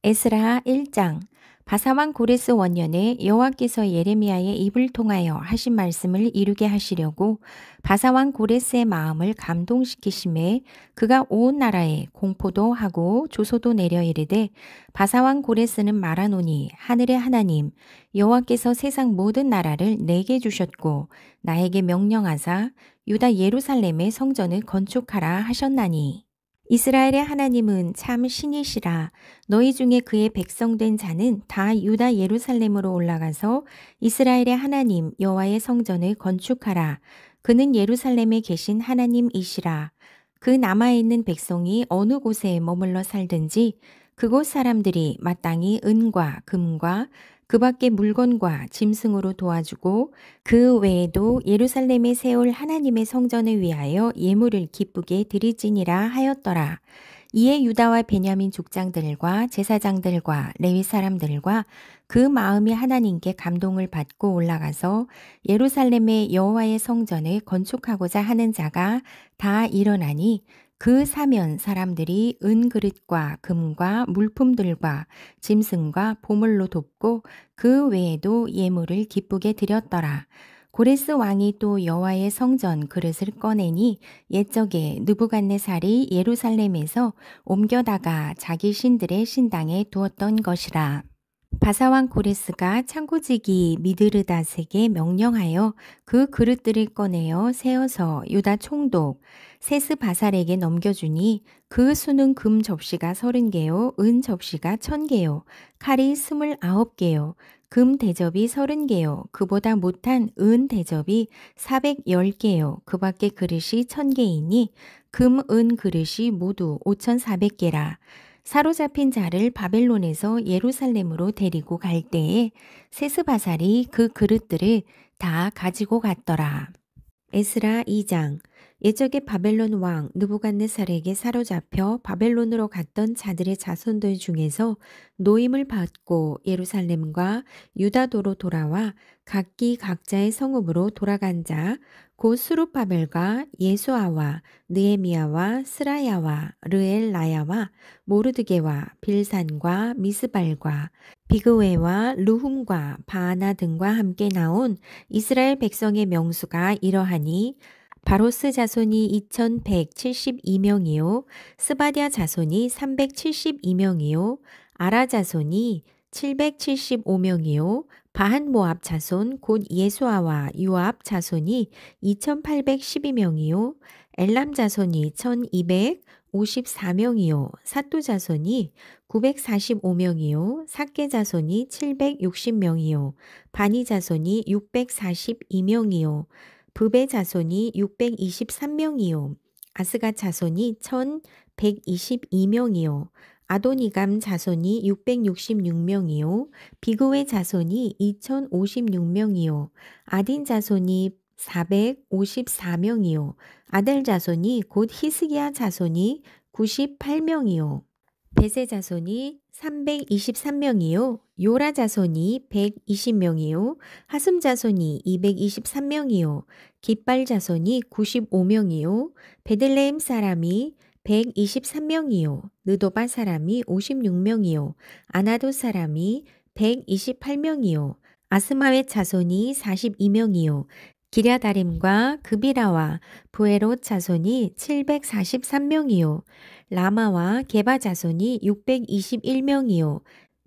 에스라 1장. 바사왕 고레스 원년에 여호와께서 예레미야의 입을 통하여 하신 말씀을 이루게 하시려고 바사왕 고레스의 마음을 감동시키심에 그가 온 나라에 공포도 하고 조소도 내려 이르되, 바사왕 고레스는 말하노니 하늘의 하나님 여호와께서 세상 모든 나라를 내게 주셨고 나에게 명령하사 유다 예루살렘의 성전을 건축하라 하셨나니, 이스라엘의 하나님은 참 신이시라. 너희 중에 그의 백성된 자는 다 유다 예루살렘으로 올라가서 이스라엘의 하나님 여호와의 성전을 건축하라. 그는 예루살렘에 계신 하나님이시라. 그 남아있는 백성이 어느 곳에 머물러 살든지 그곳 사람들이 마땅히 은과 금과 그 밖의 물건과 짐승으로 도와주고, 그 외에도 예루살렘에 세울 하나님의 성전을 위하여 예물을 기쁘게 드릴지니라 하였더라. 이에 유다와 베냐민 족장들과 제사장들과 레위 사람들과 그 마음이 하나님께 감동을 받고 올라가서 예루살렘의 여호와의 성전을 건축하고자 하는 자가 다 일어나니, 그 사면 사람들이 은그릇과 금과 물품들과 짐승과 보물로 돕고 그 외에도 예물을 기쁘게 드렸더라. 고레스 왕이 또 여호와의 성전 그릇을 꺼내니 옛적에 느부갓네살이 예루살렘에서 옮겨다가 자기 신들의 신당에 두었던 것이라. 바사왕 고레스가 창고지기 미드르닷에게 명령하여 그 그릇들을 꺼내어 세어서 유다 총독 세스바살에게 넘겨주니, 그 수는 금 접시가 30개요, 은 접시가 1000개요, 칼이 29개요, 금 대접이 30개요, 그보다 못한 은 대접이 410개요, 그 밖의 그릇이 1000개이니 금, 은 그릇이 모두 5400개라. 사로잡힌 자를 바벨론에서 예루살렘으로 데리고 갈 때에 세스바살이 그 그릇들을 다 가지고 갔더라. 에스라 2장. 옛적에 바벨론 왕 느부갓네살에게 사로잡혀 바벨론으로 갔던 자들의 자손들 중에서 노임을 받고 예루살렘과 유다도로 돌아와 각기 각자의 성읍으로 돌아간 자, 곧 스룹바벨과 예수아와 느헤미야와 스라야와 르엘나야와 모르드게와 빌산과 미스발과 비그웨와 르훔과 바하나 등과 함께 나온 이스라엘 백성의 명수가 이러하니, 바로스 자손이 2172명이요, 스바랴 자손이 372명이요, 아라 자손이 775명이요, 바한 모압 자손 곧 예수아와 요압 자손이 2812명이요, 엘람 자손이 1254명이요, 사또 자손이 945명이요, 삭게 자손이 760명이요, 바니 자손이 642명이요, 브베 자손이 623명이요, 아스가 자손이 1122명이요, 아도니감 자손이 666명이요, 비그웨 자손이 2056명이요, 아딘 자손이 454명이요, 아델 자손이 곧 히스기야 자손이 98명이요, 베세 자손이 323명이요, 요라 자손이 120명이요, 하슴 자손이 223명이요, 깃발 자손이 95명이요, 베들레헴 사람이 123명이요, 느도바 사람이 56명이요, 아나도 사람이 128명이요, 아스마웻 자손이 42명이요, 기랴다림과 그비라와 부에롯 자손이 743명이요, 라마와 게바 자손이 621명이요,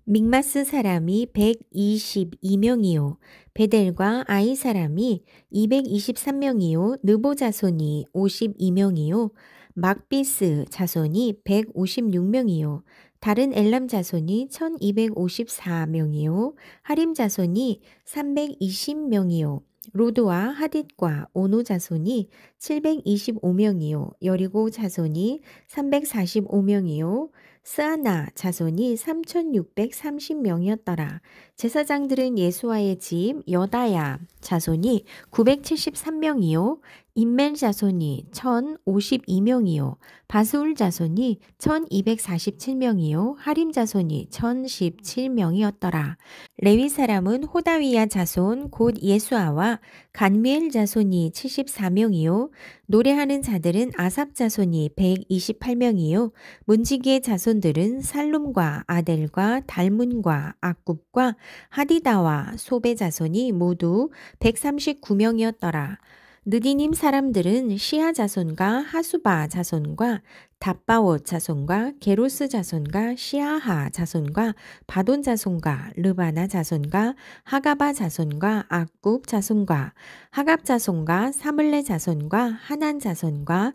믹마스 사람이 122명이요, 베델과 아이 사람이 223명이요, 느보 자손이 52명이요, 막비스 자손이 156명이요, 다른 엘람 자손이 1254명이요, 하림 자손이 320명이요, 로드와 하딧과 오노 자손이 725명이요, 여리고 자손이 345명이요, 스아나 자손이 3630명이었더라. 제사장들은 예수아의 집 여다야 자손이 973명이요, 임멜 자손이 1052명이요, 바스울 자손이 1247명이요, 하림 자손이 1017명이었더라. 레위 사람은 호다위야 자손 곧 예수아와 간미엘 자손이 74명이요, 노래하는 자들은 아삽 자손이 128명이요. 문지기의 자손들은 살룸과 아델과 달문과 악굽과 하디다와 소베 자손이 모두 139명이었더라. 느디님 사람들은 시아 자손과 하수바 자손과 답바옷 자손과 게로스 자손과 시아하 자손과 바돈 자손과 르바나 자손과 하가바 자손과 악굽 자손과 하갑 자손과 사물레 자손과 하난 자손과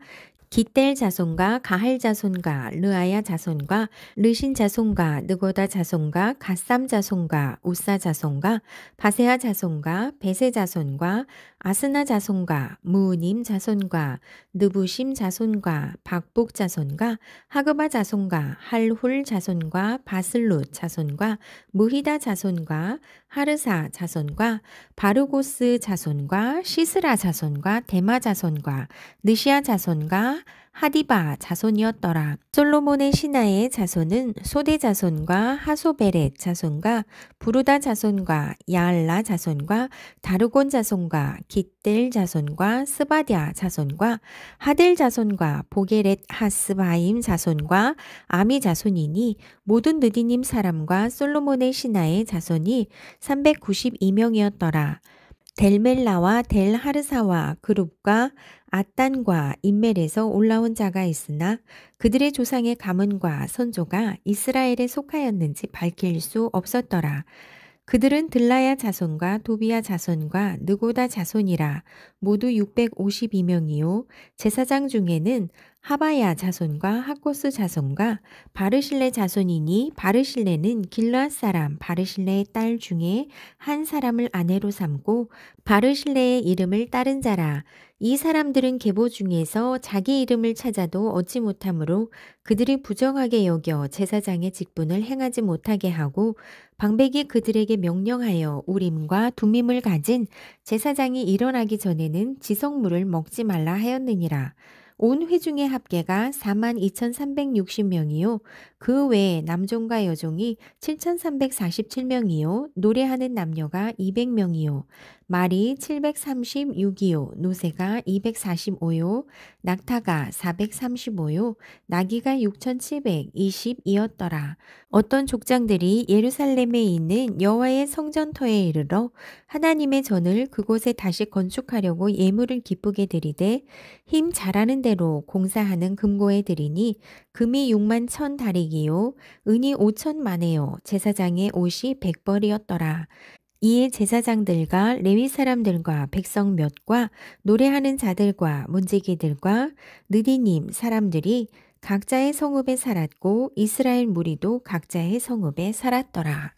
기델 자손과 가할 자손과 르아야 자손과 르신 자손과 느고다 자손과 갓삼 자손과 우사 자손과 바세아 자손과 베세 자손과 아스나 자손과 무님 자손과 느부심 자손과 박복 자손과 하그바 자손과 할훌 자손과 바슬룻 자손과 무히다 자손과 하르사 자손과 바르고스 자손과 시스라 자손과 데마 자손과 느시아 자손과 하디바 자손이었더라. 솔로몬의 신하의 자손은 소대 자손과 하소베렛 자손과 부르다 자손과 야알라 자손과 다르곤 자손과 깃델 자손과 스바디아 자손과 하델 자손과 보게렛 하스바임 자손과 아미 자손이니 모든 느디님 사람과 솔로몬의 신하의 자손이 392명이었더라. 델멜라와 델하르사와 그룹과 아딴과 인멜에서 올라온 자가 있으나 그들의 조상의 가문과 선조가 이스라엘에 속하였는지 밝힐 수 없었더라. 그들은 들라야 자손과 도비야 자손과 느고다 자손이라 모두 652명이요. 제사장 중에는 하바야 자손과 하코스 자손과 바르실레 자손이니 바르실레는 길르앗 사람 바르실레의 딸 중에 한 사람을 아내로 삼고 바르실레의 이름을 따른 자라. 이 사람들은 계보 중에서 자기 이름을 찾아도 얻지 못하므로 그들이 부정하게 여겨 제사장의 직분을 행하지 못하게 하고 방백이 그들에게 명령하여 우림과 둠밈을 가진 제사장이 일어나기 전에는 지성물을 먹지 말라 하였느니라. 온 회중의 합계가 42,360명이요. 그 외에 남종과 여종이 7,347명이요. 노래하는 남녀가 200명이요. 말이 736이요. 노새가 245요. 낙타가 435요. 나귀가 6,720이었더라. 어떤 족장들이 예루살렘에 있는 여호와의 성전터에 이르러 하나님의 전을 그곳에 다시 건축하려고 예물을 기쁘게 드리되 힘 잘하는 대로 공사하는 금고에 드리니 금이 6만 1,000 다리기요. 은이 5,000만에요. 제사장의 옷이 100벌이었더라. 이에 제사장들과 레위 사람들과 백성 몇과 노래하는 자들과 문지기들과 느디님 사람들이 각자의 성읍에 살았고 이스라엘 무리도 각자의 성읍에 살았더라.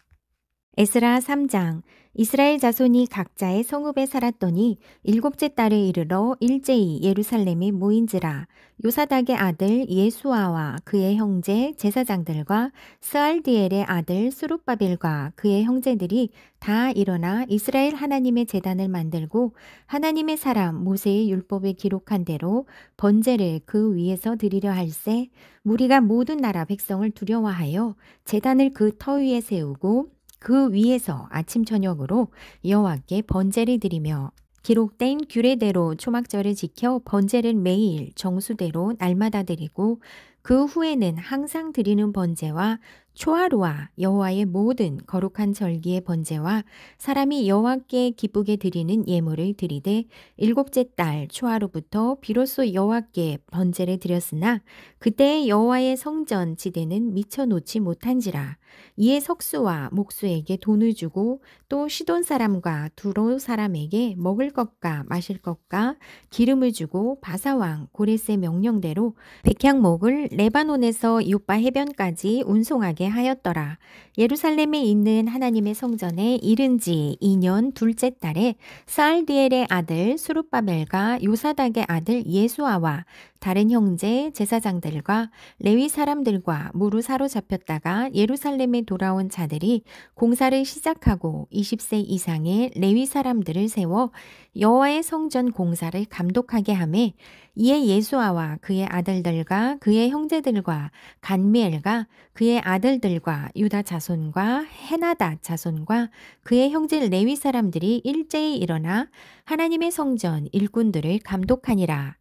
에스라 3장. 이스라엘 자손이 각자의 성읍에 살았더니 일곱째 달에 이르러 일제히 예루살렘에 모인지라. 요사닥의 아들 예수아와 그의 형제 제사장들과 스알디엘의 아들 스룹바벨과 그의 형제들이 다 일어나 이스라엘 하나님의 제단을 만들고 하나님의 사람 모세의 율법에 기록한 대로 번제를 그 위에서 드리려 할세. 무리가 모든 나라 백성을 두려워하여 제단을 그 터 위에 세우고 그 위에서 아침 저녁으로 여호와께 번제를 드리며 기록된 규례대로 초막절을 지켜 번제를 매일 정수대로 날마다 드리고 그 후에는 항상 드리는 번제와 초하루와 여호와의 모든 거룩한 절기의 번제와 사람이 여호와께 기쁘게 드리는 예물을 드리되 일곱째 달 초하루부터 비로소 여호와께 번제를 드렸으나 그때 여호와의 성전 지대는 미쳐 놓지 못한지라. 이에 석수와 목수에게 돈을 주고 또 시돈 사람과 두로 사람에게 먹을 것과 마실 것과 기름을 주고 바사왕 고레스의 명령대로 백향목을 레바논에서 요빠 해변까지 운송하게 하였더라. 예루살렘에 있는 하나님의 성전에 이른 지 2년 둘째 달에 스알디엘의 아들 스룹바벨과 요사닥의 아들 예수아와 다른 형제 제사장들과 레위 사람들과 무로 사로잡혔다가 예루살렘에 돌아온 자들이 공사를 시작하고 20세 이상의 레위 사람들을 세워 여호와의 성전 공사를 감독하게 하매 이에 예수아와 그의 아들들과 그의 형제들과 간미엘과 그의 아들들과 유다 자손과 헤나다 자손과 그의 형제 레위 사람들이 일제히 일어나 하나님의 성전 일꾼들을 감독하니라.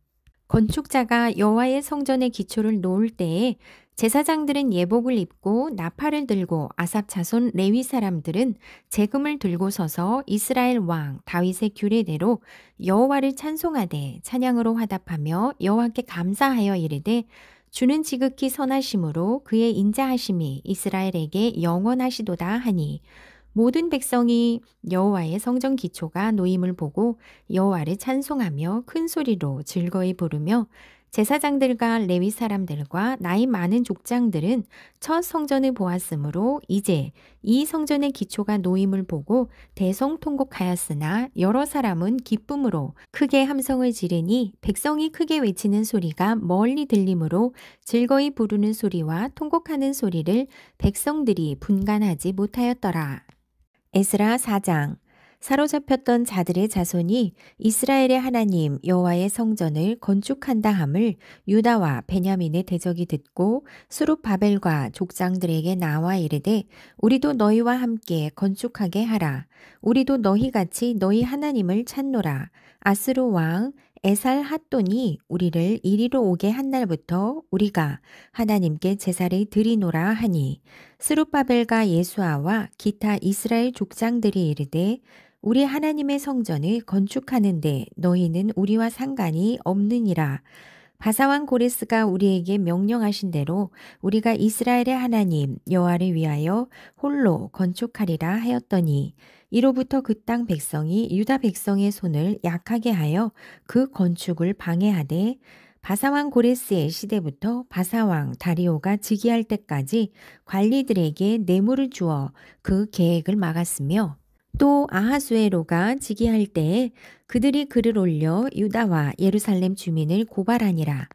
건축자가 여호와의 성전의 기초를 놓을 때에 제사장들은 예복을 입고 나팔을 들고 아삽 자손 레위 사람들은 재금을 들고 서서 이스라엘 왕 다윗의 규례대로 여호와를 찬송하되 찬양으로 화답하며 여호와께 감사하여 이르되 주는 지극히 선하심으로 그의 인자하심이 이스라엘에게 영원하시도다 하니 모든 백성이 여호와의 성전 기초가 놓임을 보고 여호와를 찬송하며 큰 소리로 즐거이 부르며 제사장들과 레위 사람들과 나이 많은 족장들은 첫 성전을 보았으므로 이제 이 성전의 기초가 놓임을 보고 대성통곡하였으나 여러 사람은 기쁨으로 크게 함성을 지르니 백성이 크게 외치는 소리가 멀리 들리므로 즐거이 부르는 소리와 통곡하는 소리를 백성들이 분간하지 못하였더라. 에스라 4장. 사로잡혔던 자들의 자손이 이스라엘의 하나님 여호와의 성전을 건축한다 함을 유다와 베냐민의 대적이 듣고 스룹바벨과 족장들에게 나와 이르되 우리도 너희와 함께 건축하게 하라. 우리도 너희같이 너희 하나님을 찾노라. 아스루 왕 에살 핫돈이 우리를 이리로 오게 한 날부터 우리가 하나님께 제사를 드리노라 하니 스룹바벨과 예수아와 기타 이스라엘 족장들이 이르되 우리 하나님의 성전을 건축하는데 너희는 우리와 상관이 없느니라. 바사왕 고레스가 우리에게 명령하신 대로 우리가 이스라엘의 하나님 여호와를 위하여 홀로 건축하리라 하였더니 이로부터 그 땅 백성이 유다 백성의 손을 약하게 하여 그 건축을 방해하되 바사왕 고레스의 시대부터 바사왕 다리오가 즉위할 때까지 관리들에게 뇌물을 주어 그 계획을 막았으며 또 아하수에로가 즉위할 때에 그들이 글을 올려 유다와 예루살렘 주민을 고발하니라.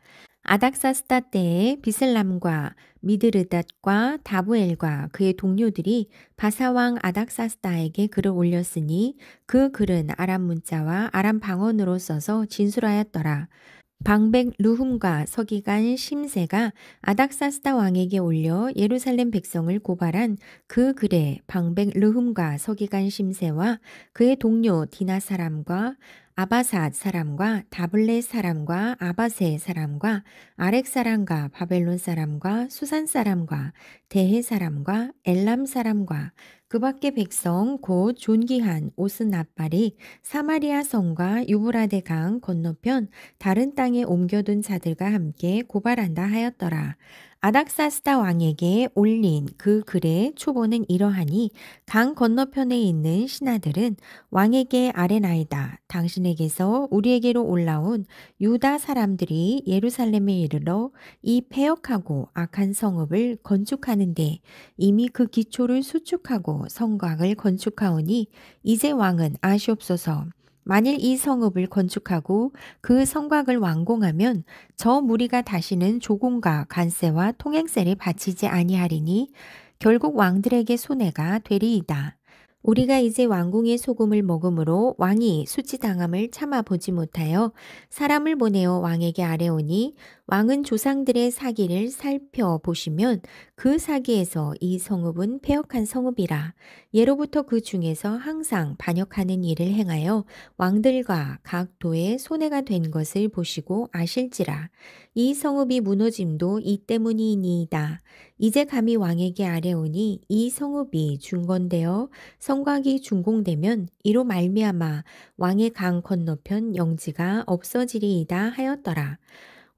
아닥사스다 때에 비슬람과 미드르닷과 다부엘과 그의 동료들이 바사왕 아닥사스다에게 글을 올렸으니 그 글은 아람 문자와 아람 방언으로 써서 진술하였더라. 방백 르훔과 서기관 심세가 아닥사스다 왕에게 올려 예루살렘 백성을 고발한 그 글에 방백 르훔과 서기관 심세와 그의 동료 디나 사람과 아바삿 사람과 다블렛 사람과 아바세 사람과 아렉 사람과 바벨론 사람과 수산 사람과 대해 사람과 엘람 사람과 그 밖의 백성 곧 존귀한 오스나발이 사마리아 성과 유브라데 강 건너편 다른 땅에 옮겨둔 자들과 함께 고발한다 하였더라. 아닥사스다 왕에게 올린 그 글의 초본은 이러하니 강 건너편에 있는 신하들은 왕에게 아뢰나이다. 당신에게서 우리에게로 올라온 유다 사람들이 예루살렘에 이르러 이 패역하고 악한 성읍을 건축하는데 이미 그 기초를 수축하고 성곽을 건축하오니 이제 왕은 아시옵소서. 만일 이 성읍을 건축하고 그 성곽을 완공하면 저 무리가 다시는 조공과 관세와 통행세를 바치지 아니하리니 결국 왕들에게 손해가 되리이다. 우리가 이제 왕궁의 소금을 먹음으로 왕이 수치당함을 참아 보지 못하여 사람을 보내어 왕에게 아뢰오니 왕은 조상들의 사기를 살펴보시면 그 사기에서 이 성읍은 패역한 성읍이라. 예로부터 그 중에서 항상 반역하는 일을 행하여 왕들과 각 도에 손해가 된 것을 보시고 아실지라. 이 성읍이 무너짐도 이 때문이니이다. 이제 감히 왕에게 아뢰오니 이 성읍이 중건되어 성곽이 준공되면 이로 말미암아 왕의 강 건너편 영지가 없어지리이다 하였더라.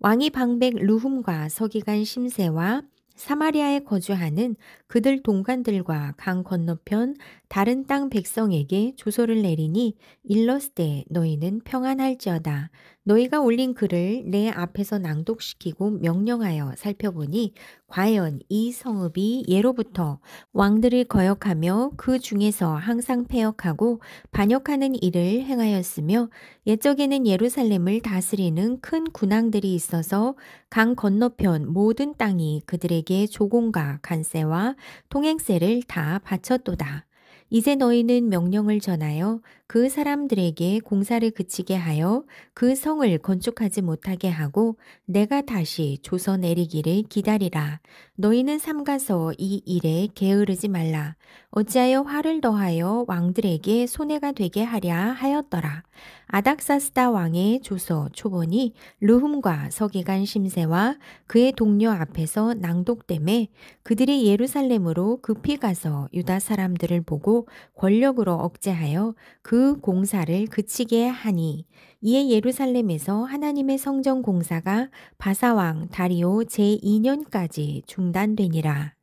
왕이 방백 르훔과 서기관 심세와 사마리아에 거주하는 그들 동관들과 강 건너편 다른 땅 백성에게 조서를 내리니 일렀을 너희는 평안할지어다. 너희가 올린 글을 내 앞에서 낭독시키고 명령하여 살펴보니 과연 이 성읍이 예로부터 왕들을 거역하며 그 중에서 항상 패역하고 반역하는 일을 행하였으며 옛적에는 예루살렘을 다스리는 큰 군왕들이 있어서 강 건너편 모든 땅이 그들에게 조공과 관세와 통행세를 다 바쳤도다. 이제 너희는 명령을 전하여 그 사람들에게 공사를 그치게 하여 그 성을 건축하지 못하게 하고 내가 다시 조서 내리기를 기다리라. 너희는 삼가서 이 일에 게으르지 말라. 어찌하여 화를 더하여 왕들에게 손해가 되게 하랴 하였더라. 아닥사스다 왕의 조서 초본이 르훔과 서기관 심세와 그의 동료 앞에서 낭독됨에 그들이 예루살렘으로 급히 가서 유다 사람들을 보고 권력으로 억제하여 그 공사를 그치게 하니 이에 예루살렘에서 하나님의 성전 공사가 바사왕 다리오 제2년까지 중단되니라.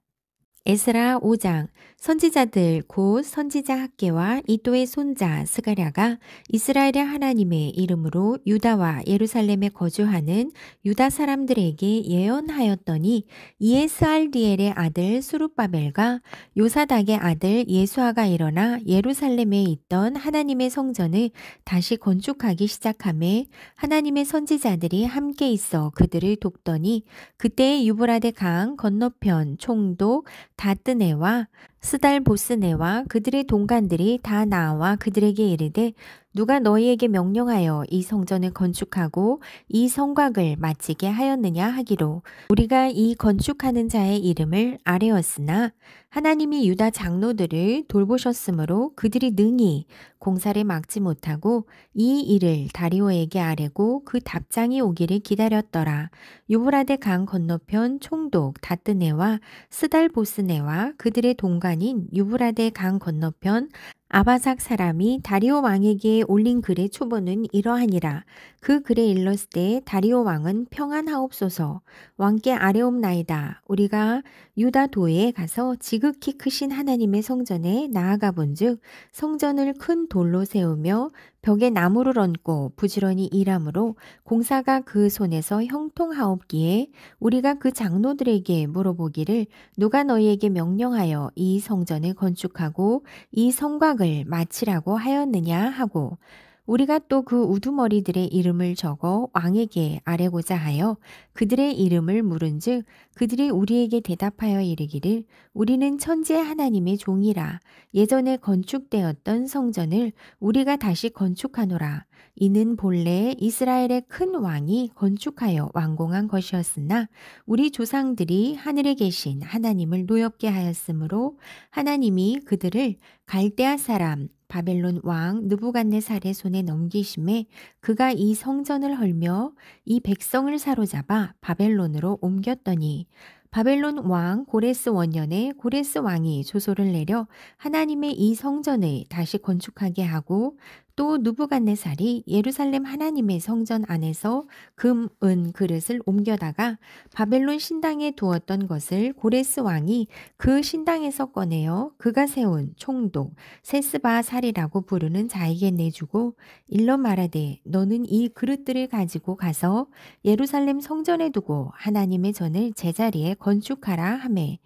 에스라 5장. 선지자들 곧 선지자 학계와 이도의 손자 스가랴가 이스라엘의 하나님의 이름으로 유다와 예루살렘에 거주하는 유다 사람들에게 예언하였더니 이에 스알디엘의 아들 수룹바벨과 요사닥의 아들 예수아가 일어나 예루살렘에 있던 하나님의 성전을 다시 건축하기 시작하매 하나님의 선지자들이 함께 있어 그들을 돕더니 그때의 유브라데 강 건너편 총독 다뜨네와 스달보스네와 그들의 동관들이 다 나와 그들에게 이르되 누가 너희에게 명령하여 이 성전을 건축하고 이 성곽을 마치게 하였느냐 하기로 우리가 이 건축하는 자의 이름을 아뢰었으나 하나님이 유다 장로들을 돌보셨으므로 그들이 능히 공사를 막지 못하고 이 일을 다리오에게 아뢰고 그 답장이 오기를 기다렸더라. 유브라데 강 건너편 총독 다뜨네와 스달보스네와 그들의 동관인 유브라데 강 건너편 아바삭 사람이 다리오 왕에게 올린 글의 초본은 이러하니라. 그 글에 일렀을 때 다리오 왕은 평안하옵소서. 왕께 아뢰옵나이다. 우리가 유다 도에 가서 지극히 크신 하나님의 성전에 나아가 본즉 성전을 큰 돌로 세우며 벽에 나무를 얹고 부지런히 일하므로 공사가 그 손에서 형통하옵기에 우리가 그 장로들에게 물어보기를 누가 너희에게 명령하여 이 성전을 건축하고 이 성곽을 마치라고 하였느냐 하고 우리가 또 그 우두머리들의 이름을 적어 왕에게 아뢰고자 하여 그들의 이름을 물은즉 그들이 우리에게 대답하여 이르기를 우리는 천지의 하나님의 종이라 예전에 건축되었던 성전을 우리가 다시 건축하노라. 이는 본래 이스라엘의 큰 왕이 건축하여 완공한 것이었으나 우리 조상들이 하늘에 계신 하나님을 노엽게 하였으므로 하나님이 그들을 갈대아 사람 바벨론 왕 느부갓네살의 손에 넘기심에 그가 이 성전을 헐며 이 백성을 사로잡아 바벨론으로 옮겼더니 바벨론 왕 고레스 원년에 고레스 왕이 조소를 내려 하나님의 이 성전을 다시 건축하게 하고 또 느부갓네살이 예루살렘 하나님의 성전 안에서 금, 은 그릇을 옮겨다가 바벨론 신당에 두었던 것을 고레스 왕이 그 신당에서 꺼내어 그가 세운 총독 세스바살이라고 부르는 자에게 내주고 일러 말하되 너는 이 그릇들을 가지고 가서 예루살렘 성전에 두고 하나님의 전을 제자리에 건축하라 하매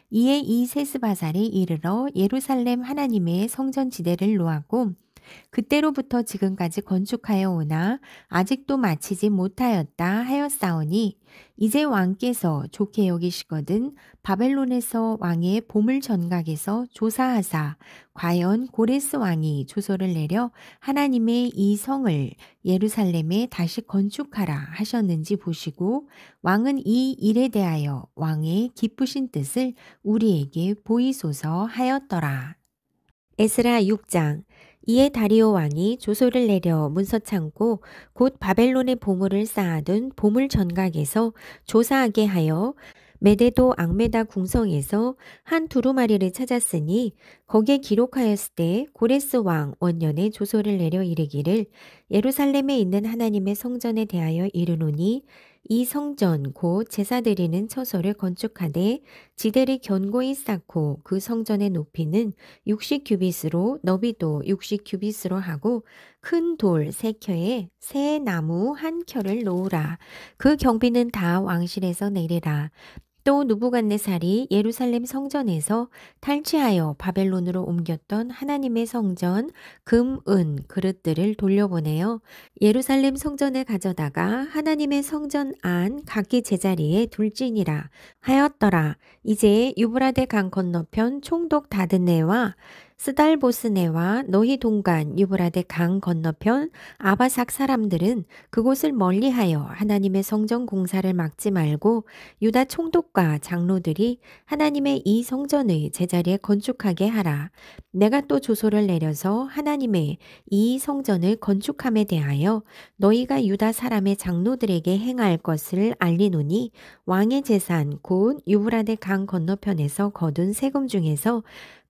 이에 이 세스바살이 이르러 예루살렘 하나님의 성전 지대를 놓았고 그때로부터 지금까지 건축하여 오나 아직도 마치지 못하였다 하였사오니 이제 왕께서 좋게 여기시거든 바벨론에서 왕의 보물 전각에서 조사하사 과연 고레스 왕이 조서를 내려 하나님의 이 성을 예루살렘에 다시 건축하라 하셨는지 보시고 왕은 이 일에 대하여 왕의 기쁘신 뜻을 우리에게 보이소서 하였더라. 에스라 6장. 이에 다리오 왕이 조소를 내려 문서 창고 곧 바벨론의 보물을 쌓아둔 보물 전각에서 조사하게 하여 메데도 앙메다 궁성에서 한 두루마리를 찾았으니 거기에 기록하였을 때 고레스 왕 원년에 조소를 내려 이르기를 예루살렘에 있는 하나님의 성전에 대하여 이르노니 이 성전 곧 제사 드리는 처소를 건축하되 지대를 견고히 쌓고 그 성전의 높이는 60규빗으로 너비도 60규빗으로 하고 큰 돌 3켜에 새 나무 1켜를 놓으라. 그 경비는 다 왕실에서 내리라. 또 느부갓네살이 예루살렘 성전에서 탈취하여 바벨론으로 옮겼던 하나님의 성전 금, 은 그릇들을 돌려보내어 예루살렘 성전에 가져다가 하나님의 성전 안 각기 제자리에 둘지니라 하였더라. 이제 유브라데 강 건너편 총독 다드네와 스달보스네와 너희 동간 유브라데 강 건너편 아바삭 사람들은 그곳을 멀리하여 하나님의 성전 공사를 막지 말고 유다 총독과 장로들이 하나님의 이 성전의 제자리에 건축하게 하라. 내가 또 조소를 내려서 하나님의 이 성전을 건축함에 대하여 너희가 유다 사람의 장로들에게 행할 것을 알리노니 왕의 재산 곧 유브라데 강 건너편에서 거둔 세금 중에서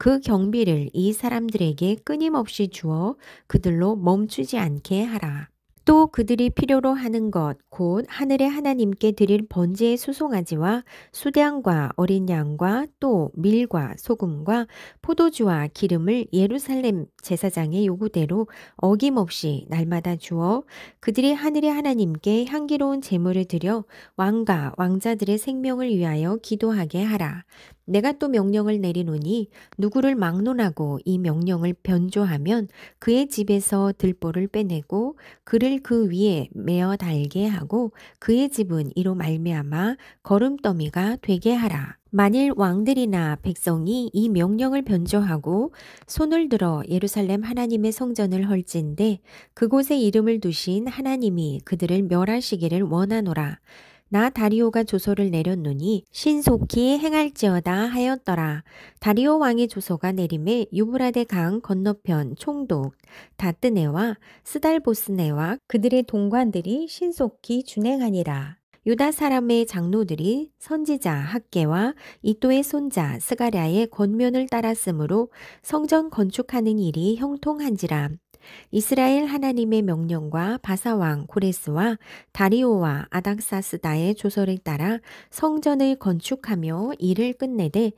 그 경비를 이 사람들에게 끊임없이 주어 그들로 멈추지 않게 하라. 또 그들이 필요로 하는 것, 곧 하늘의 하나님께 드릴 번제의 수송아지와 수량과 어린 양과 또 밀과 소금과 포도주와 기름을 예루살렘 제사장의 요구대로 어김없이 날마다 주어 그들이 하늘의 하나님께 향기로운 제물을 드려 왕과 왕자들의 생명을 위하여 기도하게 하라. 내가 또 명령을 내리노니 누구를 막론하고 이 명령을 변조하면 그의 집에서 들보를 빼내고 그를 그 위에 메어 달게 하고 그의 집은 이로 말미암아 거름더미가 되게 하라. 만일 왕들이나 백성이 이 명령을 변조하고 손을 들어 예루살렘 하나님의 성전을 헐진대 그곳에 이름을 두신 하나님이 그들을 멸하시기를 원하노라. 나 다리오가 조서를 내렸노니 신속히 행할지어다 하였더라. 다리오 왕의 조서가 내림에 유브라데 강 건너편 총독 다뜨네와 스달보스네와 그들의 동관들이 신속히 준행하니라. 유다 사람의 장로들이 선지자 학개와 이또의 손자 스가랴의 권면을 따랐으므로 성전 건축하는 일이 형통한지라. 이스라엘 하나님의 명령과 바사왕 고레스와 다리오와 아닥사스다의 조서를 따라 성전을 건축하며 일을 끝내되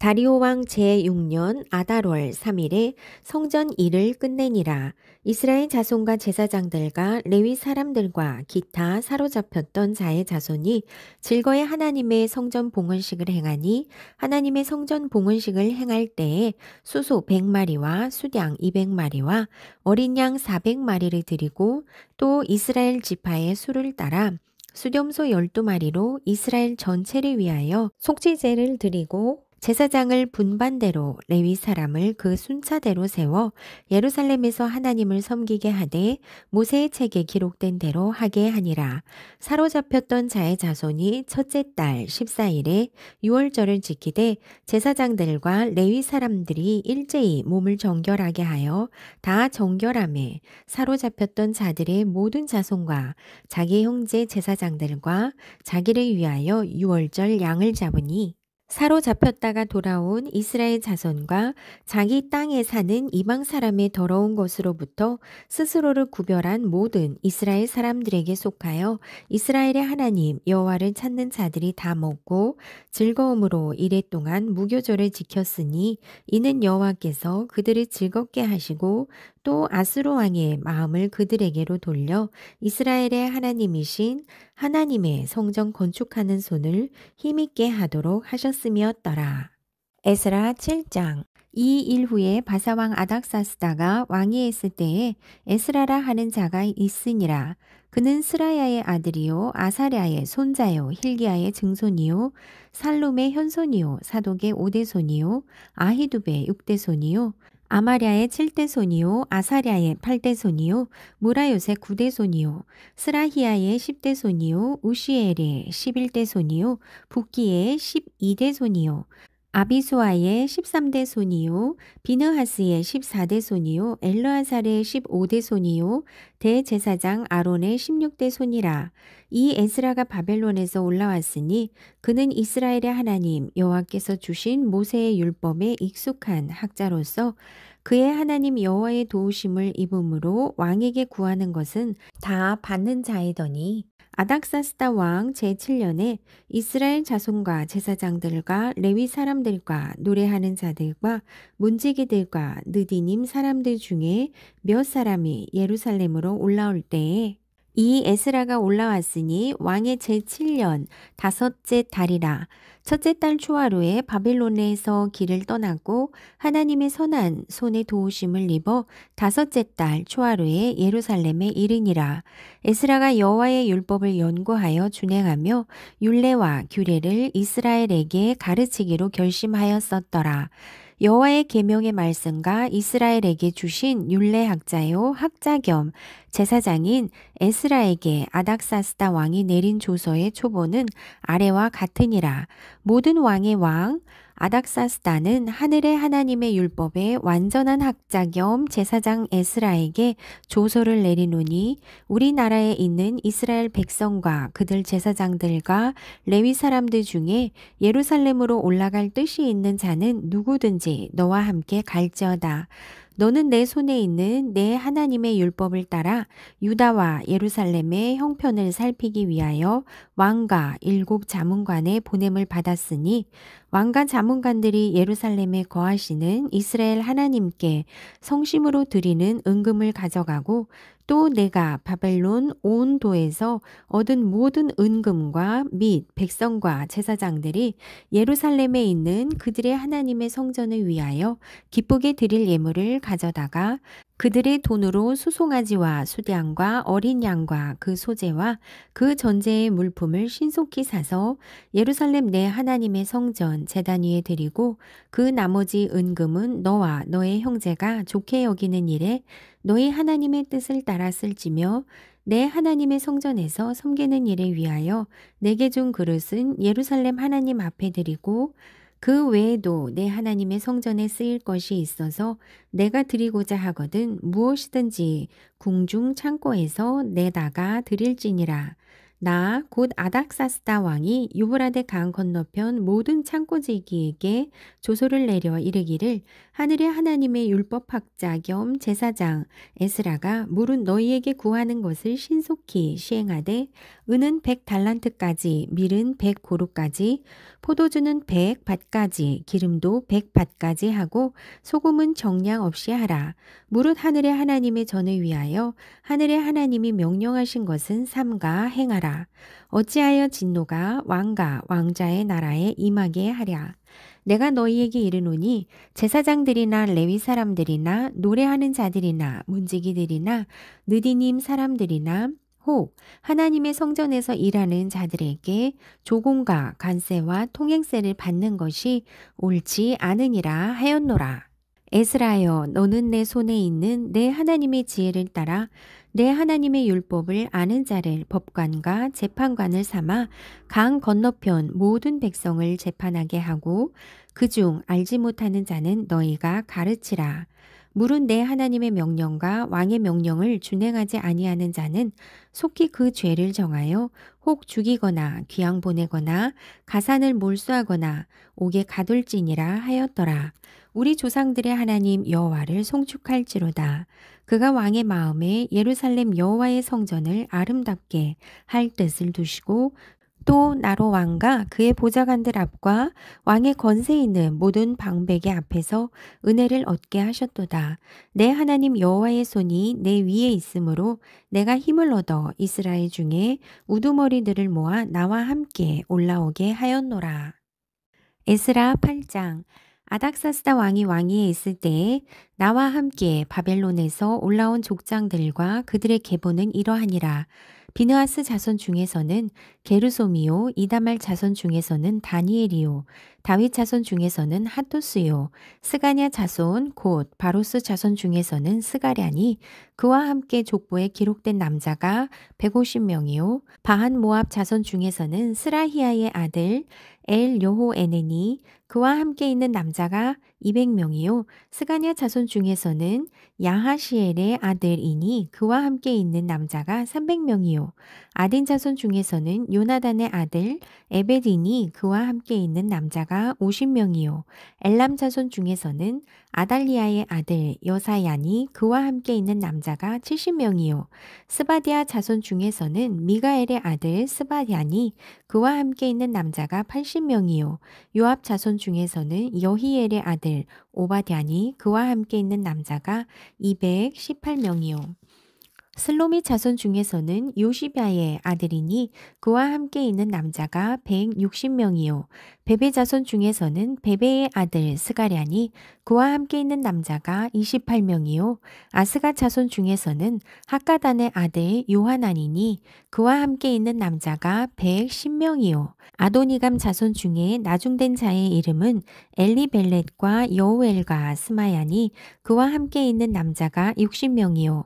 다리오 왕 제6년 아달월 3일에 성전 일을 끝내니라. 이스라엘 자손과 제사장들과 레위 사람들과 기타 사로잡혔던 자의 자손이 즐거이 하나님의 성전 봉헌식을 행하니 하나님의 성전 봉헌식을 행할 때에 수소 100마리와 수량 200마리와 어린 양 400마리를 드리고 또 이스라엘 지파의 수를 따라 수렴소 12마리로 이스라엘 전체를 위하여 속죄제를 드리고 제사장을 분반대로 레위 사람을 그 순차대로 세워 예루살렘에서 하나님을 섬기게 하되 모세의 책에 기록된 대로 하게 하니라. 사로잡혔던 자의 자손이 첫째 달 14일에 유월절을 지키되 제사장들과 레위 사람들이 일제히 몸을 정결하게 하여 다 정결함에 사로잡혔던 자들의 모든 자손과 자기 형제 제사장들과 자기를 위하여 유월절 양을 잡으니 사로잡혔다가 돌아온 이스라엘 자손과 자기 땅에 사는 이방 사람의 더러운 것으로부터 스스로를 구별한 모든 이스라엘 사람들에게 속하여 이스라엘의 하나님 여호와를 찾는 자들이 다 먹고 즐거움으로 이랫동안 무교절을 지켰으니 이는 여호와께서 그들을 즐겁게 하시고 또 아수르 왕의 마음을 그들에게로 돌려 이스라엘의 하나님이신 하나님의 성전 건축하는 손을 힘있게 하도록 하셨음이었더라. 에스라 7장. 이 일 후에 바사왕 아닥사스다가 왕위에 있을 때에 에스라라 하는 자가 있으니라. 그는 스라야의 아들이요 아사랴의 손자요 hil기야의 증손이요 살룸의 현손이요 사독의 5대손이요 아히두베의 6대손이요 아마랴의 7대손이요 아사랴의 8대손이요 무라요의 9대손이요 스라히야의 10대손이요 우시엘의 11대손이요 붓기의 12대손이요 아비수아의 13대손이요 비느하스의 14대손이요 엘르아살의 15대손이요 대제사장 아론의 16대손이라. 이 에스라가 바벨론에서 올라왔으니 그는 이스라엘의 하나님 여호와께서 주신 모세의 율법에 익숙한 학자로서 그의 하나님 여호와의 도우심을 입음으로 왕에게 구하는 것은 다 받는 자이더니 아닥사스다 왕 제7년에 이스라엘 자손과 제사장들과 레위 사람들과 노래하는 자들과 문지기들과 느디님 사람들 중에 몇 사람이 예루살렘으로 올라올 때에 이 에스라가 올라왔으니 왕의 제7년 다섯째 달이라. 첫째 달 초하루에 바벨론에서 길을 떠났고 하나님의 선한 손의 도우심을 입어 다섯째 달 초하루에 예루살렘에 이르니라. 에스라가 여호와의 율법을 연구하여 준행하며 율례와 규례를 이스라엘에게 가르치기로 결심하였었더라. 여호와의 계명의 말씀과 이스라엘에게 주신 율례학자요 학자 겸 제사장인 에스라에게 아닥사스다 왕이 내린 조서의 초본은 아래와 같으니라. 모든 왕의 왕 아닥사스다는 하늘의 하나님의 율법의 완전한 학자 겸 제사장 에스라에게 조서를 내리노니 우리나라에 있는 이스라엘 백성과 그들 제사장들과 레위 사람들 중에 예루살렘으로 올라갈 뜻이 있는 자는 누구든지 너와 함께 갈지어다. 너는 내 손에 있는 내 하나님의 율법을 따라 유다와 예루살렘의 형편을 살피기 위하여 왕과 7 자문관의 보냄을 받았으니 왕과 자문관들이 예루살렘에 거하시는 이스라엘 하나님께 성심으로 드리는 은금을 가져가고 또 내가 바벨론 온 도에서 얻은 모든 은금과 및 백성과 제사장들이 예루살렘에 있는 그들의 하나님의 성전을 위하여 기쁘게 드릴 예물을 가져다가 그들의 돈으로 수송아지와 수량과 어린 양과 그 소재와 그 전제의 물품을 신속히 사서 예루살렘 내 하나님의 성전 제단 위에 드리고 그 나머지 은금은 너와 너의 형제가 좋게 여기는 일에 너희 하나님의 뜻을 따라 쓸지며 내 하나님의 성전에서 섬기는 일에 위하여 내게 준 그릇은 예루살렘 하나님 앞에 드리고 그 외에도 내 하나님의 성전에 쓰일 것이 있어서 내가 드리고자 하거든 무엇이든지 궁중 창고에서 내다가 드릴지니라. 나 곧 아닥사스다 왕이 유브라데 강 건너편 모든 창고지기에게 조소를 내려 이르기를 하늘의 하나님의 율법학자 겸 제사장 에스라가 물은 너희에게 구하는 것을 신속히 시행하되 은은 100달란트까지 밀은 100고루까지 포도주는 100밭까지 기름도 100밭까지 하고 소금은 정량 없이 하라. 무릇 하늘의 하나님의 전을 위하여 하늘의 하나님이 명령하신 것은 삼가 행하라. 어찌하여 진노가 왕과 왕자의 나라에 임하게 하랴. 내가 너희에게 이르노니 제사장들이나 레위 사람들이나 노래하는 자들이나 문지기들이나 느디님 사람들이나 혹 하나님의 성전에서 일하는 자들에게 조공과 관세와 통행세를 받는 것이 옳지 않으니라 하였노라. 에스라여 너는 내 손에 있는 내 하나님의 지혜를 따라 내 하나님의 율법을 아는 자를 법관과 재판관을 삼아 강 건너편 모든 백성을 재판하게 하고 그중 알지 못하는 자는 너희가 가르치라. 물은 내 하나님의 명령과 왕의 명령을 준행하지 아니하는 자는 속히 그 죄를 정하여 혹 죽이거나 귀양 보내거나 가산을 몰수하거나 옥에 가둘지니라 하였더라. 우리 조상들의 하나님 여호와를 송축할지로다. 그가 왕의 마음에 예루살렘 여호와의 성전을 아름답게 할 뜻을 두시고 또 나로 왕과 그의 보좌관들 앞과 왕의 권세 있는 모든 방백의 앞에서 은혜를 얻게 하셨도다. 내 하나님 여호와의 손이 내 위에 있으므로 내가 힘을 얻어 이스라엘 중에 우두머리들을 모아 나와 함께 올라오게 하였노라. 에스라 8장. 아닥사스다 왕이 왕위에 있을 때에 나와 함께 바벨론에서 올라온 족장들과 그들의 계보는 이러하니라. 비느하스 자손 중에서는 게르솜이요, 이다말 자손 중에서는 다니엘이요, 다윗 자손 중에서는 하토스요, 스가냐 자손 곧 바로스 자손 중에서는 스가랴니 그와 함께 족보에 기록된 남자가 150명이요, 바한 모압 자손 중에서는 스라히아의 아들 엘 여호에네니 그와 함께 있는 남자가 200명이요. 스가냐 자손 중에서는 야하시엘의 아들이니 그와 함께 있는 남자가 300명이요. 아딘 자손 중에서는 요나단의 아들 에베디니 그와 함께 있는 남자가 50명이요. 엘람 자손 중에서는 아달리아의 아들 여사야니 그와 함께 있는 남자가 70명이요. 스바디아 자손 중에서는 미가엘의 아들 스바디아니 그와 함께 있는 남자가 80명이요. 요압 자손 중에서는 여히엘의 아들 오바댜니 그와 함께 있는 남자가 218명이요. 슬로미 자손 중에서는 요시비아의 아들이니 그와 함께 있는 남자가 160명이요. 베베 자손 중에서는 베베의 아들 스가랴니 그와 함께 있는 남자가 28명이요. 아스가 자손 중에서는 학가단의 아들 요하나니니 그와 함께 있는 남자가 110명이요. 아도니감 자손 중에 나중된 자의 이름은 엘리벨렛과 여우엘과 스마야니 그와 함께 있는 남자가 60명이요.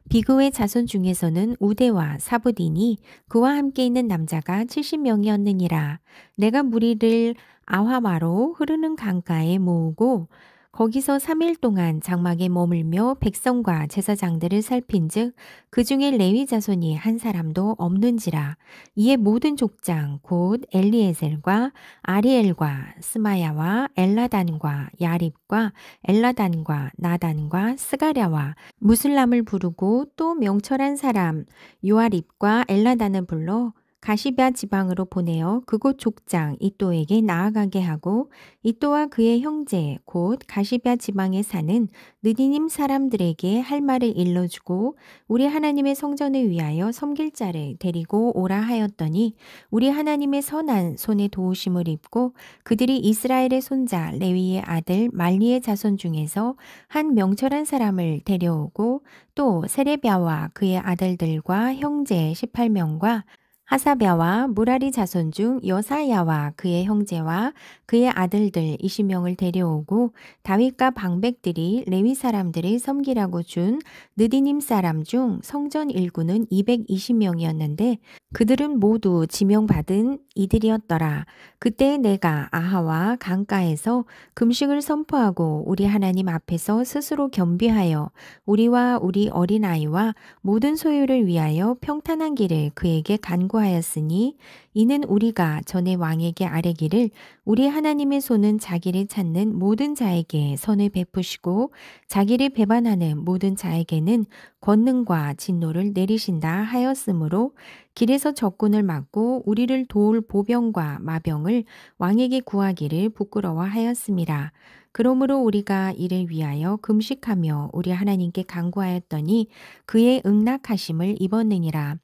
비그의 자손 중에서는 우대와 사부디니 그와 함께 있는 남자가 70명이었느니라. 내가 무리를 아화마로 흐르는 강가에 모으고 거기서 3일 동안 장막에 머물며 백성과 제사장들을 살핀즉 그 중에 레위 자손이 한 사람도 없는지라. 이에 모든 족장 곧 엘리에셀과 아리엘과 스마야와 엘라단과 야립과 엘라단과 나단과 스가랴와 무슬람을 부르고 또 명철한 사람 요아립과 엘라단을 불러 가시베아 지방으로 보내어 그곳 족장 이또에게 나아가게 하고 이또와 그의 형제 곧 가시베아 지방에 사는 느디님 사람들에게 할 말을 일러주고 우리 하나님의 성전을 위하여 섬길 자를 데리고 오라 하였더니 우리 하나님의 선한 손에 도우심을 입고 그들이 이스라엘의 손자 레위의 아들 말리의 자손 중에서 한 명철한 사람을 데려오고 또 세레비아와 그의 아들들과 형제 18명과 하사랴와 무라리 자손 중 여사야와 그의 형제와 그의 아들들 20명을 데려오고 다윗과 방백들이 레위 사람들을 섬기라고 준 느디님 사람 중 성전 일구는 220명이었는데 그들은 모두 지명받은 이들이었더라. 그때 내가 아하와 강가에서 금식을 선포하고 우리 하나님 앞에서 스스로 겸비하여 우리와 우리 어린아이와 모든 소유를 위하여 평탄한 길을 그에게 간구하였으니 이는 우리가 전에 왕에게 아뢰기를 우리 하나님의 손은 자기를 찾는 모든 자에게 선을 베푸시고 자기를 배반하는 모든 자에게는 권능과 진노를 내리신다 하였으므로 길에서 적군을 막고 우리를 도울 보병과 마병을 왕에게 구하기를 부끄러워하였습니다. 그러므로 우리가 이를 위하여 금식하며 우리 하나님께 간구하였더니 그의 응낙하심을 입었느니라.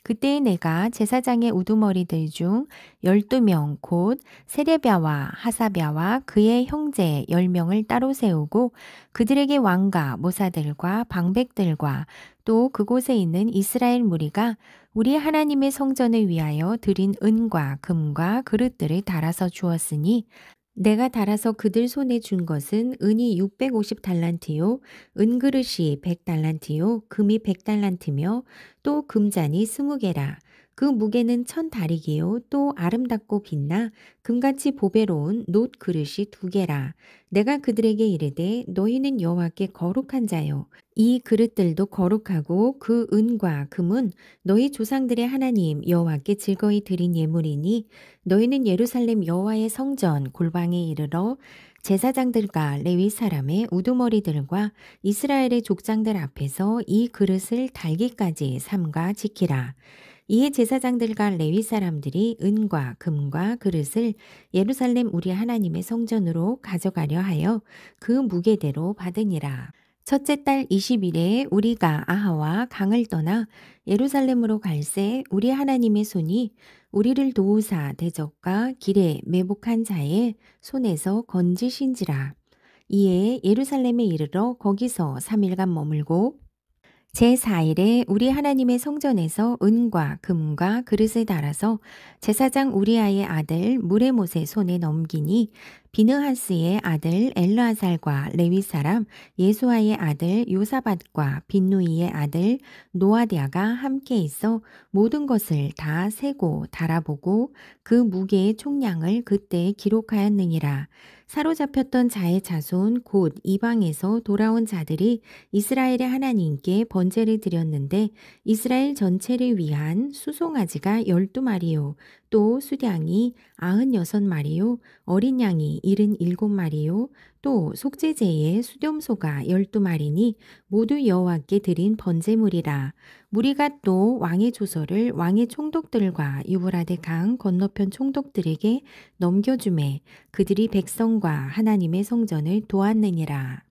그때 내가 제사장의 우두머리들 중 12명 곧 세레비아와 하사랴와 그의 형제 10명을 따로 세우고 그들에게 왕과 모사들과 방백들과 또 그곳에 있는 이스라엘 무리가 우리 하나님의 성전을 위하여 드린 은과 금과 그릇들을 달아서 주었으니 내가 달아서 그들 손에 준 것은 은이 650달란트요, 은그릇이 100달란트요, 금이 100달란트며 또 금잔이 20개라. 그 무게는 1000다리기요, 또 아름답고 빛나 금같이 보배로운 놋 그릇이 2개라. 내가 그들에게 이르되 너희는 여호와께 거룩한 자요. 이 그릇들도 거룩하고 그 은과 금은 너희 조상들의 하나님 여호와께 즐거이 드린 예물이니 너희는 예루살렘 여호와의 성전 골방에 이르러 제사장들과 레위 사람의 우두머리들과 이스라엘의 족장들 앞에서 이 그릇을 달기까지 삼가 지키라. 이에 제사장들과 레위 사람들이 은과 금과 그릇을 예루살렘 우리 하나님의 성전으로 가져가려 하여 그 무게대로 받으니라. 첫째 달 20일에 우리가 아하와 강을 떠나 예루살렘으로 갈새 우리 하나님의 손이 우리를 도우사 대적과 길에 매복한 자의 손에서 건지신지라. 이에 예루살렘에 이르러 거기서 3일간 머물고 제4일에 우리 하나님의 성전에서 은과 금과 그릇을 달아서 제사장 우리아의 아들 무레못의 손에 넘기니 비느하스의 아들 엘르아살과 레위 사람 예수아의 아들 요사밧과 빈누이의 아들 노아디아가 함께 있어 모든 것을 다 세고 달아보고 그 무게의 총량을 그때 기록하였느니라. 사로잡혔던 자의 자손 곧 이방에서 돌아온 자들이 이스라엘의 하나님께 번제를 드렸는데 이스라엘 전체를 위한 수송아지가 12마리요 또 수량이 96마리요 어린 양이 77마리요 또 속죄제의 수렴소가 12마리니 모두 여호와께 드린 번제물이라. 무리가 또 왕의 조서를 왕의 총독들과 유브라데 강 건너편 총독들에게 넘겨주매 그들이 백성과 하나님의 성전을 도왔느니라.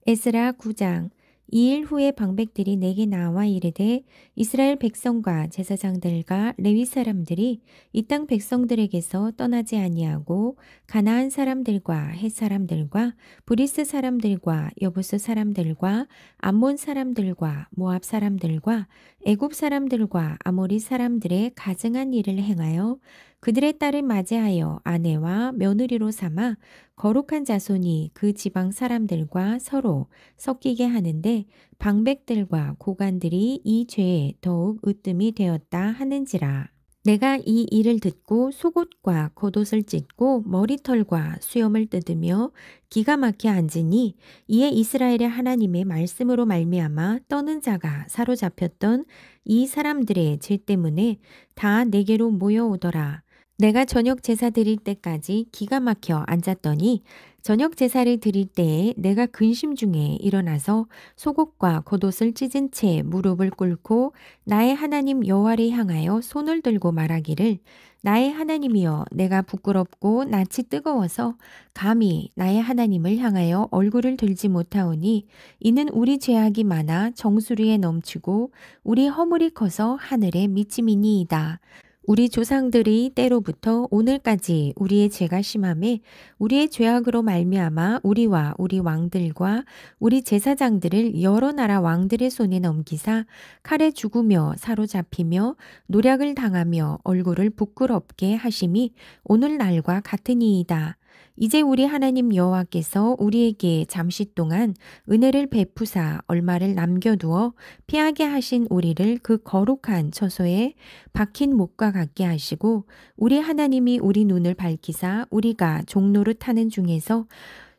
에스라 9장. 이 일 후에 방백들이 내게 나와 이르되 이스라엘 백성과 제사장들과 레위 사람들이 이 땅 백성들에게서 떠나지 아니하고 가나안 사람들과 헷 사람들과 브리스 사람들과 여부스 사람들과 암몬 사람들과 모압 사람들과 애굽 사람들과 아모리 사람들의 가증한 일을 행하여 그들의 딸을 맞이하여 아내와 며느리로 삼아 거룩한 자손이 그 지방 사람들과 서로 섞이게 하는데 방백들과 고관들이 이 죄에 더욱 으뜸이 되었다 하는지라. 내가 이 일을 듣고 속옷과 겉옷을 찢고 머리털과 수염을 뜯으며 기가 막혀 앉으니 이에 이스라엘의 하나님의 말씀으로 말미암아 떠는 자가 사로잡혔던 이 사람들의 죄 때문에 다 내게로 모여오더라. 내가 저녁 제사 드릴 때까지 기가 막혀 앉았더니 저녁 제사를 드릴 때에 내가 근심 중에 일어나서 속옷과 겉옷을 찢은 채 무릎을 꿇고 나의 하나님 여호와를 향하여 손을 들고 말하기를 나의 하나님이여 내가 부끄럽고 낯이 뜨거워서 감히 나의 하나님을 향하여 얼굴을 들지 못하오니 이는 우리 죄악이 많아 정수리에 넘치고 우리 허물이 커서 하늘에 미침이니이다. 우리 조상들이 때로부터 오늘까지 우리의 죄가 심함에 우리의 죄악으로 말미암아 우리와 우리 왕들과 우리 제사장들을 여러 나라 왕들의 손에 넘기사 칼에 죽으며 사로잡히며 노략을 당하며 얼굴을 부끄럽게 하심이 오늘날과 같으니이다. 이제 우리 하나님 여호와께서 우리에게 잠시 동안 은혜를 베푸사 얼마를 남겨두어 피하게 하신 우리를 그 거룩한 처소에 박힌 목과 같게 하시고 우리 하나님이 우리 눈을 밝히사 우리가 종노릇 하는 중에서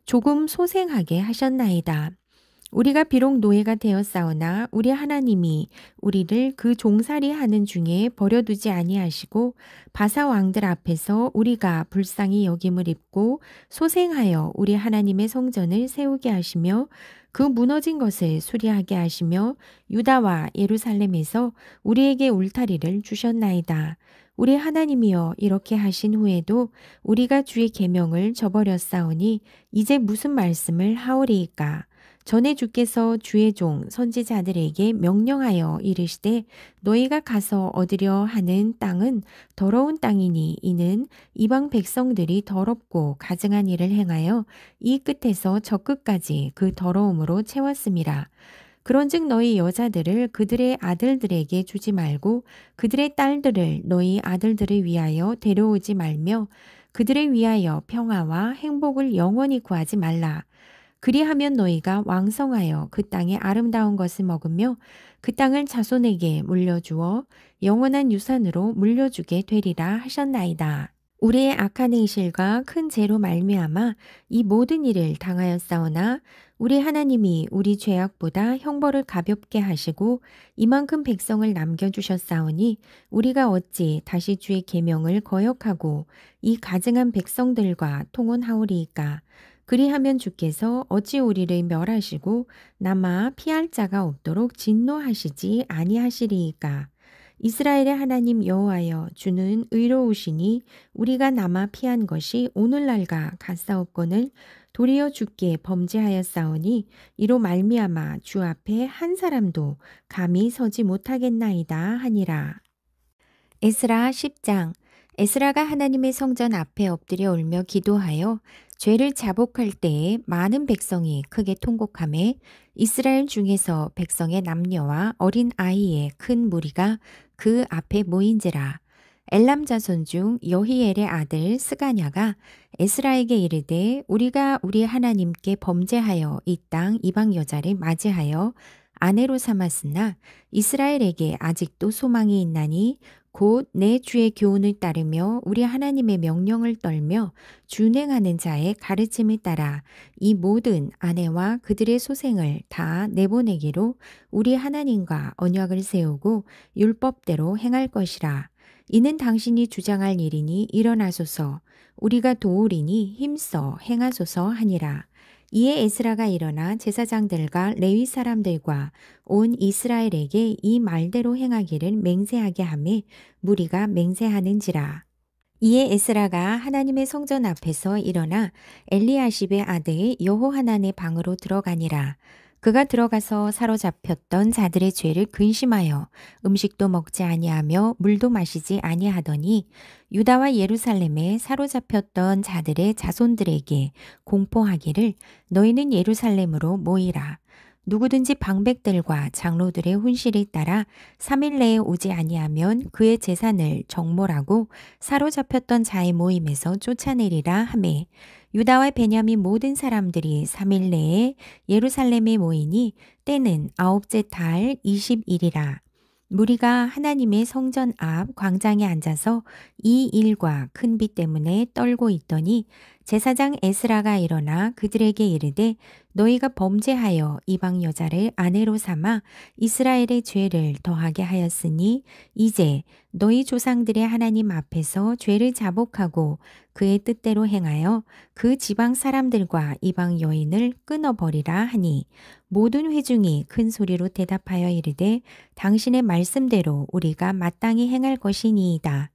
조금 소생하게 하셨나이다. 우리가 비록 노예가 되었사오나 우리 하나님이 우리를 그 종살이 하는 중에 버려두지 아니하시고 바사 왕들 앞에서 우리가 불쌍히 여김을 입고 소생하여 우리 하나님의 성전을 세우게 하시며 그 무너진 것을 수리하게 하시며 유다와 예루살렘에서 우리에게 울타리를 주셨나이다. 우리 하나님이여 이렇게 하신 후에도 우리가 주의 계명을 저버렸사오니 이제 무슨 말씀을 하오리이까. 전에 주께서 주의 종 선지자들에게 명령하여 이르시되 너희가 가서 얻으려 하는 땅은 더러운 땅이니 이는 이방 백성들이 더럽고 가증한 일을 행하여 이 끝에서 저 끝까지 그 더러움으로 채웠음이라. 그런즉 너희 여자들을 그들의 아들들에게 주지 말고 그들의 딸들을 너희 아들들을 위하여 데려오지 말며 그들을 위하여 평화와 행복을 영원히 구하지 말라. 그리하면 너희가 왕성하여 그 땅의 아름다운 것을 먹으며 그 땅을 자손에게 물려주어 영원한 유산으로 물려주게 되리라 하셨나이다. 우리의 악한 행실과 큰 죄로 말미암아 이 모든 일을 당하였사오나 우리 하나님이 우리 죄악보다 형벌을 가볍게 하시고 이만큼 백성을 남겨주셨사오니 우리가 어찌 다시 주의 계명을 거역하고 이 가증한 백성들과 통혼하오리이까. 그리하면 주께서 어찌 우리를 멸하시고 남아 피할 자가 없도록 진노하시지 아니하시리이까. 이스라엘의 하나님 여호와여 주는 의로우시니 우리가 남아 피한 것이 오늘날과 같사옵거늘 도리어 주께 범죄하였사오니 이로 말미암아 주 앞에 한 사람도 감히 서지 못하겠나이다 하니라. 에스라 10장. 에스라가 하나님의 성전 앞에 엎드려 울며 기도하여 죄를 자복할 때에 많은 백성이 크게 통곡하매 이스라엘 중에서 백성의 남녀와 어린 아이의 큰 무리가 그 앞에 모인지라. 엘람 자손 중 여히엘의 아들 스가냐가 에스라에게 이르되 우리가 우리 하나님께 범죄하여 이 땅 이방 여자를 맞이하여 아내로 삼았으나 이스라엘에게 아직도 소망이 있나니 곧 내 주의 교훈을 따르며 우리 하나님의 명령을 떨며 준행하는 자의 가르침을 따라 이 모든 아내와 그들의 소생을 다 내보내기로 우리 하나님과 언약을 세우고 율법대로 행할 것이라. 이는 당신이 주장할 일이니 일어나소서 우리가 도우리니 힘써 행하소서 하니라. 이에 에스라가 일어나 제사장들과 레위 사람들과 온 이스라엘에게 이 말대로 행하기를 맹세하게 하매 무리가 맹세하는지라. 이에 에스라가 하나님의 성전 앞에서 일어나 엘리야십의 아들 여호하난의 방으로 들어가니라. 그가 들어가서 사로잡혔던 자들의 죄를 근심하여 음식도 먹지 아니하며 물도 마시지 아니하더니 유다와 예루살렘에 사로잡혔던 자들의 자손들에게 공포하기를 너희는 예루살렘으로 모이라. 누구든지 방백들과 장로들의 훈시를 따라 3일 내에 오지 아니하면 그의 재산을 정몰하고 사로잡혔던 자의 모임에서 쫓아내리라 하매 유다와 베냐민 모든 사람들이 3일 내에 예루살렘에 모이니 때는 9째 달 20일이라. 무리가 하나님의 성전 앞 광장에 앉아서 이 일과 큰 비 때문에 떨고 있더니 제사장 에스라가 일어나 그들에게 이르되 너희가 범죄하여 이방 여자를 아내로 삼아 이스라엘의 죄를 더하게 하였으니 이제 너희 조상들의 하나님 앞에서 죄를 자복하고 그의 뜻대로 행하여 그 지방 사람들과 이방 여인을 끊어버리라 하니 모든 회중이 큰 소리로 대답하여 이르되 당신의 말씀대로 우리가 마땅히 행할 것이니이다.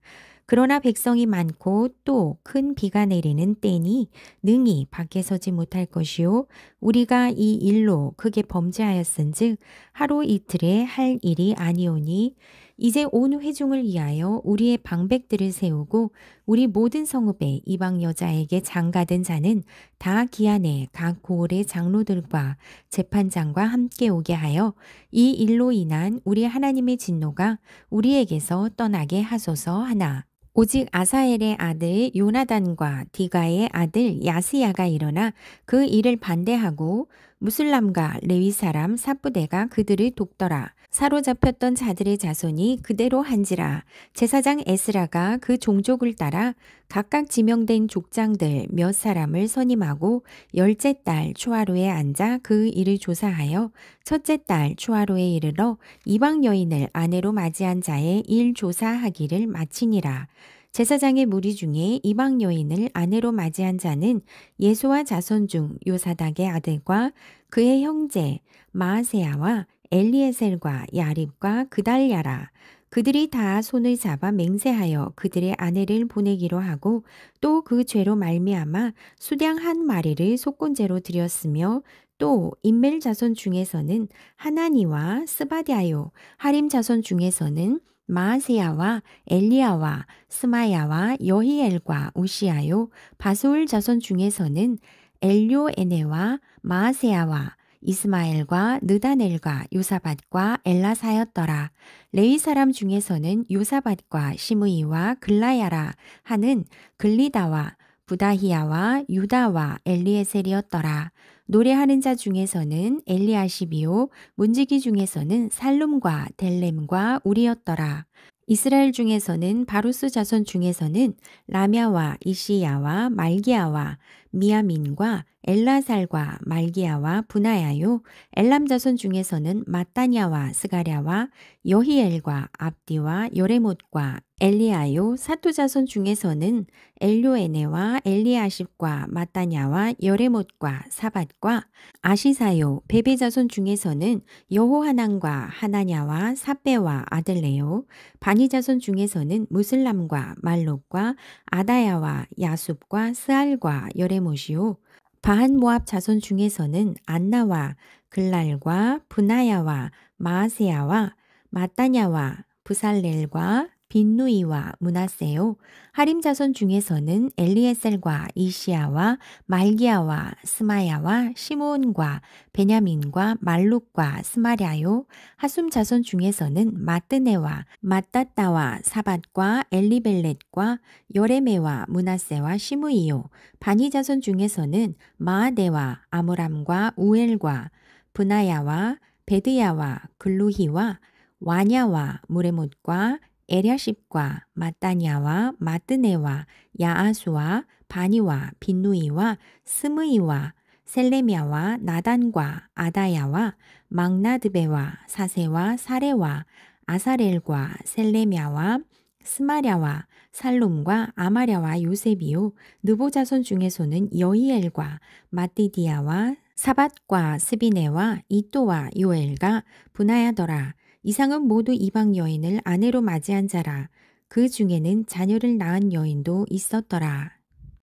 그러나 백성이 많고 또 큰 비가 내리는 때니 능히 밖에 서지 못할 것이요 우리가 이 일로 크게 범죄하였은즉 하루 이틀에 할 일이 아니오니 이제 온 회중을 위하여 우리의 방백들을 세우고 우리 모든 성읍에 이방 여자에게 장가든 자는 다 기한에 각 고을의 장로들과 재판장과 함께 오게 하여 이 일로 인한 우리 하나님의 진노가 우리에게서 떠나게 하소서 하나. 오직 아사엘의 아들 요나단과 디가의 아들 야스야가 일어나 그 일을 반대하고 무슬람과 레위 사람 삽부대가 그들을 돕더라. 사로잡혔던 자들의 자손이 그대로 한지라. 제사장 에스라가 그 종족을 따라 각각 지명된 족장들 몇 사람을 선임하고 10째 달 초하루에 앉아 그 일을 조사하여 첫째 달 초하루에 이르러 이방 여인을 아내로 맞이한 자의 일 조사하기를 마치니라. 제사장의 무리 중에 이방 여인을 아내로 맞이한 자는 예수와 자손 중 요사닥의 아들과 그의 형제 마아세야와 엘리에셀과 야립과 그달랴라. 그들이 다 손을 잡아 맹세하여 그들의 아내를 보내기로 하고 또 그 죄로 말미암아 수량 한 마리를 속건제로 드렸으며 또 인멜 자손 중에서는 하나니와 스바디아요 하림 자손 중에서는 마아세야와 엘리야와 스마야와 여히엘과 우시아요 바수울 자손 중에서는 엘료에네와 마아세야와 이스마엘과 느다넬과 요사밧과 엘라사였더라. 레위 사람 중에서는 요사밧과 시므이와 글라야라 하는 글리다와 부다히야와 유다와 엘리에셀이었더라. 노래하는 자 중에서는 엘리아시비요 문지기 중에서는 살룸과 델렘과 우리였더라. 이스라엘 중에서는 바루스 자손 중에서는 라мя와 이시야와 말기야와 미야민과 엘라살과 말기야와 분하야요 엘람 자손 중에서는 마따냐와 스가랴와 여히엘과 압디와 여레못과 엘리야요 사투 자손 중에서는 엘료에네와 엘리아십과 마따냐와 여레못과 사밧과 아시사요 베베 자손 중에서는 여호하난과 하나냐와 사베와 아들레요 바니 자손 중에서는 무슬람과 말록과 아다야와 야숲과 스알과 여레못이요 바한 모압 자손 중에서는 안나와 글랄과 분하야와 마아세야와 마따냐와 부살렐과 빈누이와 문하세요. 하림 자손 중에서는 엘리에셀과 이시야와 말기야와 스마야와 시므온과 베냐민과 말룩과 스마랴요. 하숨 자손 중에서는 마뜨네와 마따따와 사밧과 엘리벨렛과 여레메와 문하세와 시므이요. 바니 자손 중에서는 마아데와 아므람과 우엘과 분하야와 베드야와 글루히와 와냐와 무레못과 에랴십과 마따냐와 마뜨네와 야아수와 바니와 빈누이와 스므이와 셀레미아와 나단과 아다야와 막나드베와 사세와 사레와 아사렐과 셀레미아와 스마랴와 살룸과 아마랴와 요셉이요 느보 자손 중에서는 여히엘과 마띠디아와 사밧과 스비네와 이또와 요엘과 분하야더라. 이상은 모두 이방 여인을 아내로 맞이한 자라. 그 중에는 자녀를 낳은 여인도 있었더라.